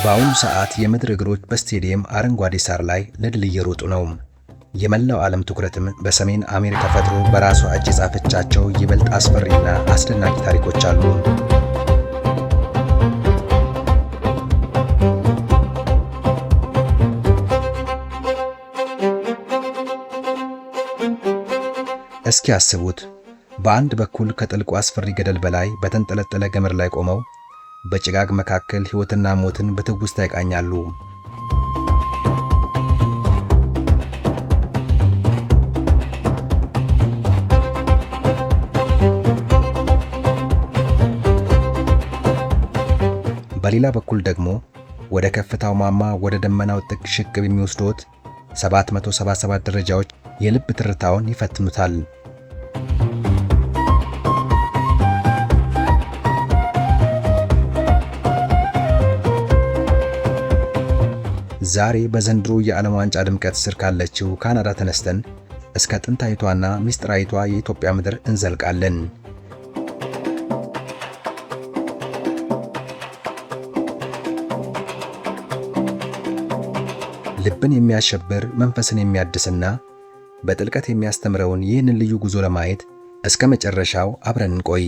በአሁኑ ሰዓት የምድር እግሮች በስቴዲየም አረንጓዴ ሳር ላይ ለድል እየሮጡ ነው። የመላው ዓለም ትኩረትም በሰሜን አሜሪካ ፈጥሮ በራሷ እጅ የጻፈቻቸው ይበልጥ አስፈሪና አስደናቂ ታሪኮች አሉ። እስኪ ያስቡት፣ በአንድ በኩል ከጥልቁ አስፈሪ ገደል በላይ በተንጠለጠለ ገመድ ላይ ቆመው በጭጋግ መካከል ሕይወትና ሞትን በትውስታ ይቃኛሉ። በሌላ በኩል ደግሞ ወደ ከፍታው ማማ ወደ ደመናው ጥግ ሽቅብ የሚወስዱት 777 ደረጃዎች የልብ ትርታውን ይፈትኑታል። ዛሬ በዘንድሮ የዓለም ዋንጫ ድምቀት ስር ካለችው ካናዳ ተነስተን እስከ ጥንታዊቷና ምስጢራዊቷ የኢትዮጵያ ምድር እንዘልቃለን። ልብን የሚያሸብር መንፈስን የሚያድስና በጥልቀት የሚያስተምረውን ይህንን ልዩ ጉዞ ለማየት እስከ መጨረሻው አብረን እንቆይ።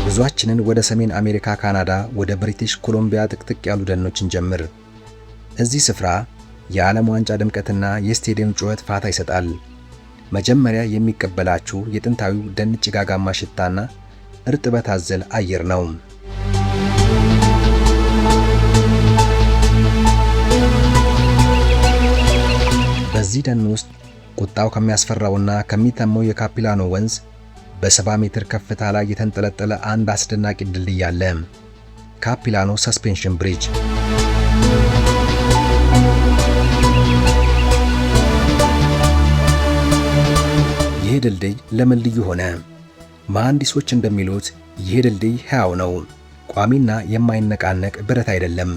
ጉዟችንን ወደ ሰሜን አሜሪካ ካናዳ፣ ወደ ብሪቲሽ ኮሎምቢያ ጥቅጥቅ ያሉ ደኖችን ጀምር። እዚህ ስፍራ የዓለም ዋንጫ ድምቀትና የስቴዲየም ጩኸት ፋታ ይሰጣል። መጀመሪያ የሚቀበላችሁ የጥንታዊው ደን ጭጋጋማ ሽታና እርጥበት አዘል አየር ነው። በዚህ ደን ውስጥ ቁጣው ከሚያስፈራውና ከሚተመው የካፒላኖ ወንዝ በ70 ሜትር ከፍታ ላይ የተንጠለጠለ አንድ አስደናቂ ድልድይ አለ። ካፒላኖ ሰስፔንሽን ብሪጅ። ይህ ድልድይ ለምን ልዩ ሆነ? መሐንዲሶች እንደሚሉት ይህ ድልድይ ሕያው ነው። ቋሚና የማይነቃነቅ ብረት አይደለም።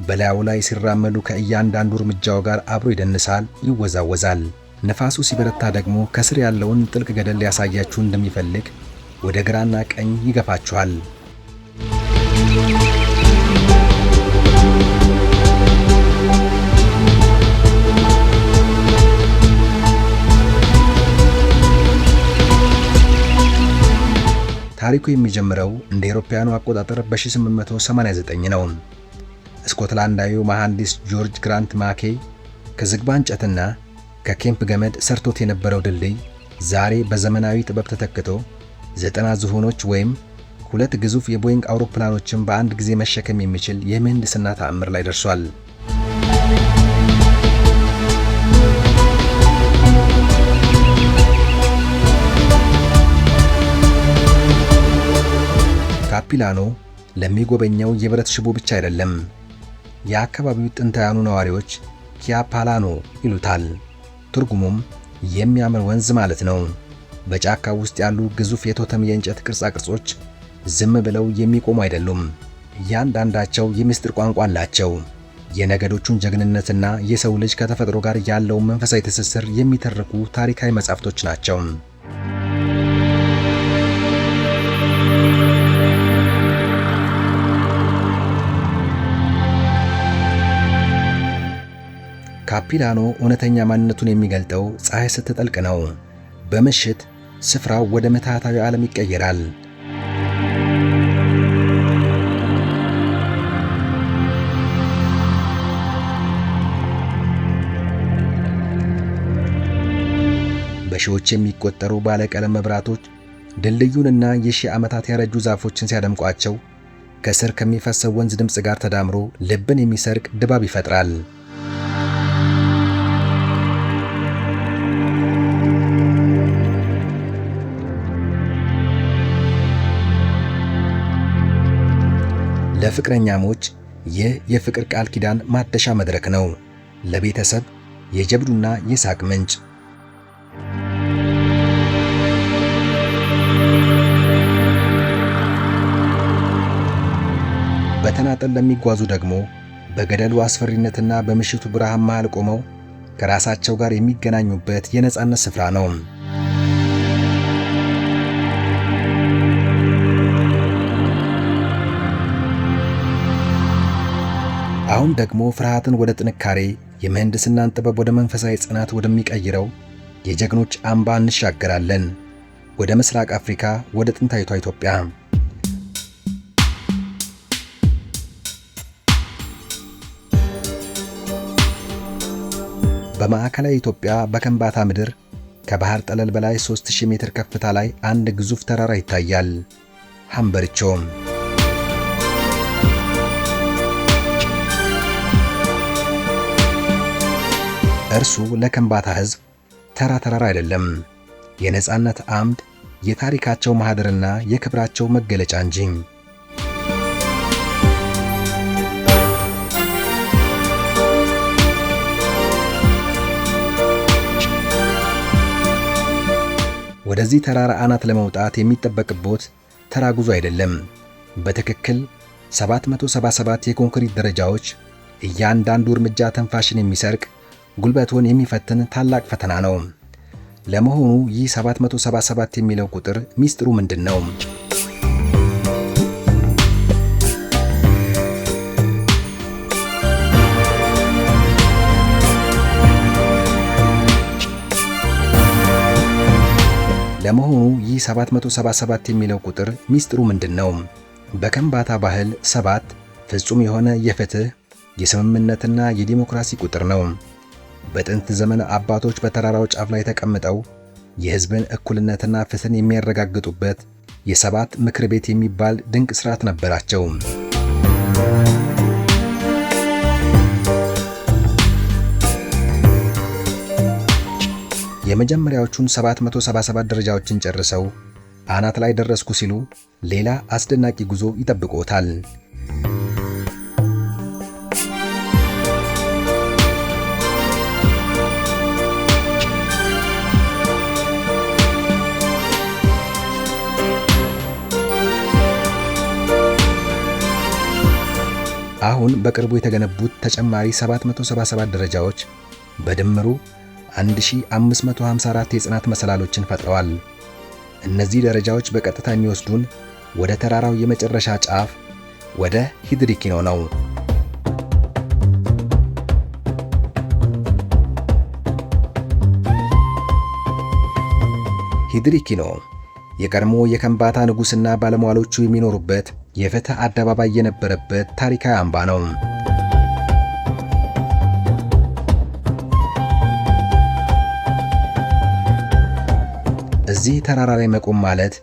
በላዩ ላይ ሲራመዱ ከእያንዳንዱ እርምጃው ጋር አብሮ ይደንሳል፣ ይወዛወዛል። ነፋሱ ሲበረታ ደግሞ ከስር ያለውን ጥልቅ ገደል ሊያሳያችሁ እንደሚፈልግ ወደ ግራና ቀኝ ይገፋችኋል። ታሪኩ የሚጀምረው እንደ አውሮፓውያኑ አቆጣጠር በ1889 ነው። ስኮትላንዳዊው መሐንዲስ ጆርጅ ግራንት ማኬ ከዝግባ እንጨትና ከኬምፕ ገመድ ሰርቶት የነበረው ድልድይ ዛሬ በዘመናዊ ጥበብ ተተክቶ 90 ዝሆኖች ወይም 2 ግዙፍ የቦይንግ አውሮፕላኖችን በአንድ ጊዜ መሸከም የሚችል የምህንድስና ተአምር ላይ ደርሷል። ካፒላኖ ለሚጎበኘው የብረት ሽቦ ብቻ አይደለም። የአካባቢው ጥንታውያኑ ነዋሪዎች ኪያፓላኖ ይሉታል። ትርጉሙም የሚያምር ወንዝ ማለት ነው። በጫካ ውስጥ ያሉ ግዙፍ የቶተም የእንጨት ቅርጻ ቅርጾች ዝም ብለው የሚቆሙ አይደሉም። እያንዳንዳቸው የምስጢር ቋንቋ አላቸው። የነገዶቹን ጀግንነትና የሰው ልጅ ከተፈጥሮ ጋር ያለውን መንፈሳዊ ትስስር የሚተርኩ ታሪካዊ መጻሕፍቶች ናቸው። ካፒላኖ እውነተኛ ማንነቱን የሚገልጠው ፀሐይ ስትጠልቅ ነው። በምሽት ስፍራው ወደ ምትሃታዊ ዓለም ይቀየራል። በሺዎች የሚቆጠሩ ባለቀለም መብራቶች ድልድዩንና የሺህ ዓመታት ያረጁ ዛፎችን ሲያደምቋቸው ከስር ከሚፈሰው ወንዝ ድምፅ ጋር ተዳምሮ ልብን የሚሰርቅ ድባብ ይፈጥራል። ለፍቅረኛሞች ይህ የፍቅር ቃል ኪዳን ማደሻ መድረክ ነው። ለቤተሰብ የጀብዱና የሳቅ ምንጭ። በተናጠል ለሚጓዙ ደግሞ በገደሉ አስፈሪነትና በምሽቱ ብርሃን መሃል ቆመው ከራሳቸው ጋር የሚገናኙበት የነጻነት ስፍራ ነው። አሁን ደግሞ ፍርሃትን ወደ ጥንካሬ፣ የምህንድስናን ጥበብ ወደ መንፈሳዊ ጽናት ወደሚቀይረው የጀግኖች አምባ እንሻገራለን። ወደ ምስራቅ አፍሪካ፣ ወደ ጥንታዊቷ ኢትዮጵያ። በማዕከላዊ ኢትዮጵያ በከምባታ ምድር ከባህር ጠለል በላይ 3000 ሜትር ከፍታ ላይ አንድ ግዙፍ ተራራ ይታያል። ሀምበሪቾ። እርሱ ለከምባታ ሕዝብ ተራ ተራራ አይደለም፣ የነጻነት አምድ፣ የታሪካቸው ማህደርና የክብራቸው መገለጫ እንጂ። ወደዚህ ተራራ አናት ለመውጣት የሚጠበቅቦት ተራ ጉዞ አይደለም። በትክክል 777 የኮንክሪት ደረጃዎች፣ እያንዳንዱ እርምጃ ተንፋሽን የሚሰርቅ ጉልበቱን የሚፈትን ታላቅ ፈተና ነው። ለመሆኑ ይህ 777 የሚለው ቁጥር ሚስጥሩ ምንድን ነው? ለመሆኑ ይህ 777 የሚለው ቁጥር ሚስጥሩ ምንድን ነው? በከምባታ ባህል 7 ፍጹም የሆነ የፍትህ፣ የስምምነትና የዲሞክራሲ ቁጥር ነው። በጥንት ዘመን አባቶች በተራራው ጫፍ ላይ ተቀምጠው የሕዝብን እኩልነትና ፍትህን የሚያረጋግጡበት የሰባት ምክር ቤት የሚባል ድንቅ ሥርዓት ነበራቸው። የመጀመሪያዎቹን 777 ደረጃዎችን ጨርሰው አናት ላይ ደረስኩ ሲሉ ሌላ አስደናቂ ጉዞ ይጠብቅዎታል። አሁን በቅርቡ የተገነቡት ተጨማሪ 777 ደረጃዎች በድምሩ 1554 የጽናት መሰላሎችን ፈጥረዋል። እነዚህ ደረጃዎች በቀጥታ የሚወስዱን ወደ ተራራው የመጨረሻ ጫፍ ወደ ሂድሪኪኖ ነው። ሂድሪኪኖ የቀድሞ የከምባታ ንጉሥና ባለሟሎቹ የሚኖሩበት የፍትህ አደባባይ የነበረበት ታሪካዊ አምባ ነው። እዚህ ተራራ ላይ መቆም ማለት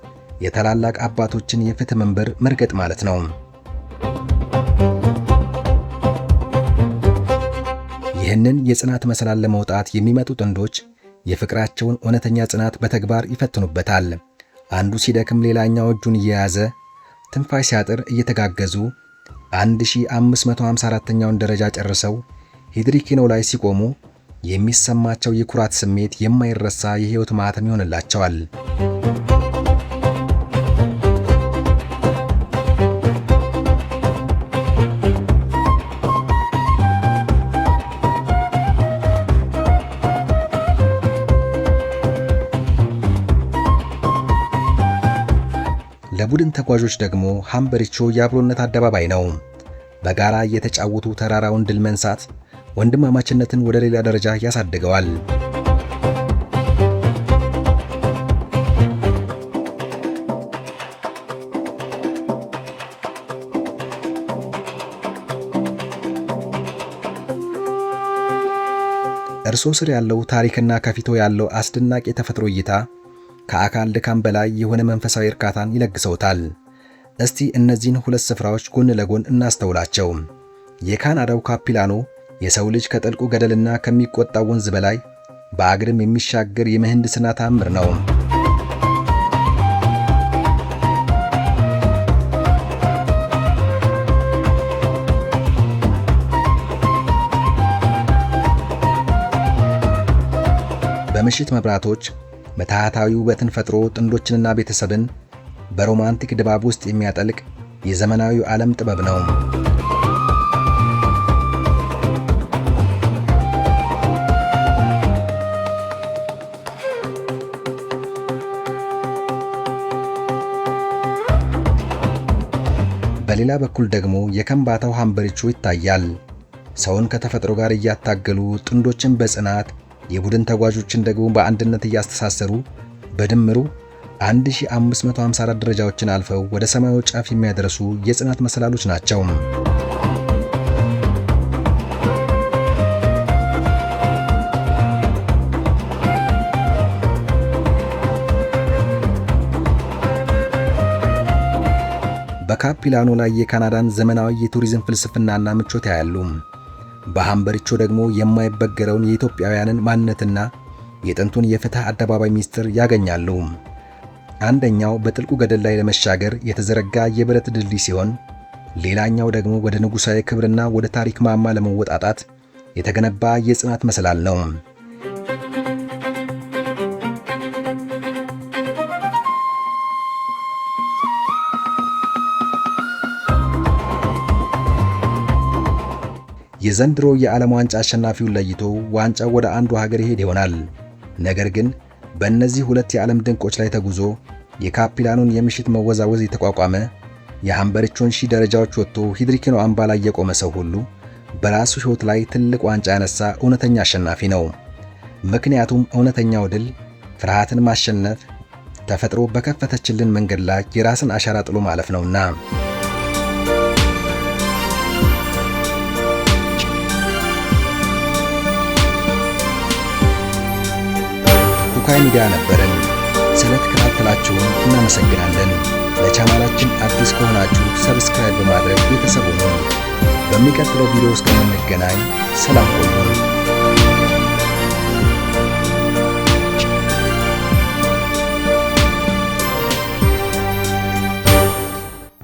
የታላላቅ አባቶችን የፍትህ መንበር መርገጥ ማለት ነው። ይህንን የጽናት መሰላል ለመውጣት የሚመጡ ጥንዶች የፍቅራቸውን እውነተኛ ጽናት በተግባር ይፈትኑበታል። አንዱ ሲደክም ሌላኛው እጁን እየያዘ ትንፋሽ ሲያጥር እየተጋገዙ 1554ኛውን ደረጃ ጨርሰው ሂድሪኪኖ ላይ ሲቆሙ የሚሰማቸው የኩራት ስሜት የማይረሳ የሕይወት ማህተም ይሆንላቸዋል። ለቡድን ተጓዦች ደግሞ ሀምበሪቾ የአብሮነት አደባባይ ነው። በጋራ እየተጫወቱ ተራራውን ድል መንሳት ወንድማማችነትን ወደ ሌላ ደረጃ ያሳድገዋል። እርሶ ስር ያለው ታሪክና ከፊቶ ያለው አስደናቂ የተፈጥሮ እይታ ከአካል ድካም በላይ የሆነ መንፈሳዊ እርካታን ይለግሰውታል። እስቲ እነዚህን ሁለት ስፍራዎች ጎን ለጎን እናስተውላቸው። የካናዳው ካፒላኖ የሰው ልጅ ከጥልቁ ገደልና ከሚቆጣው ወንዝ በላይ በአግድም የሚሻገር የምህንድስና ተአምር ነው። በምሽት መብራቶች ምትሃታዊ ውበትን ፈጥሮ ጥንዶችንና ቤተሰብን በሮማንቲክ ድባብ ውስጥ የሚያጠልቅ የዘመናዊው ዓለም ጥበብ ነው። በሌላ በኩል ደግሞ የከምባታው ሀምበሪቾ ይታያል። ሰውን ከተፈጥሮ ጋር እያታገሉ ጥንዶችን በጽናት የቡድን ተጓዦችን ደግሞ በአንድነት እያስተሳሰሩ በድምሩ 1554 ደረጃዎችን አልፈው ወደ ሰማዩ ጫፍ የሚያደርሱ የጽናት መሰላሎች ናቸው። በካፒላኖ ላይ የካናዳን ዘመናዊ የቱሪዝም ፍልስፍናና ምቾት ያያሉ። በሃምበሪቾ ደግሞ የማይበገረውን የኢትዮጵያውያንን ማንነትና የጥንቱን የፍትህ አደባባይ ሚስጥር ያገኛሉ። አንደኛው በጥልቁ ገደል ላይ ለመሻገር የተዘረጋ የብረት ድልድይ ሲሆን፣ ሌላኛው ደግሞ ወደ ንጉሣዊ ክብርና ወደ ታሪክ ማማ ለመወጣጣት የተገነባ የጽናት መሰላል ነው። የዘንድሮ የዓለም ዋንጫ አሸናፊውን ለይቶ ዋንጫው ወደ አንዱ ሀገር ይሄድ ይሆናል። ነገር ግን በእነዚህ ሁለት የዓለም ድንቆች ላይ ተጉዞ የካፒላኖን የምሽት መወዛወዝ የተቋቋመ የሃምበሪቾን ሺህ ደረጃዎች ወጥቶ ሂድሪኪኖ አምባ ላይ የቆመ ሰው ሁሉ በራሱ ሕይወት ላይ ትልቅ ዋንጫ ያነሳ እውነተኛ አሸናፊ ነው። ምክንያቱም እውነተኛው ድል ፍርሃትን ማሸነፍ፣ ተፈጥሮ በከፈተችልን መንገድ ላይ የራስን አሻራ ጥሎ ማለፍ ነውና። ኩካይ ሚዲያ ነበርን። ስለተከታተላችሁን እናመሰግናለን። ለቻናላችን አዲስ ከሆናችሁ ሰብስክራይብ በማድረግ ቤተሰብ ሁኑ። በሚቀጥለው ቪዲዮ እስከምንገናኝ ሰላም ቆዩ።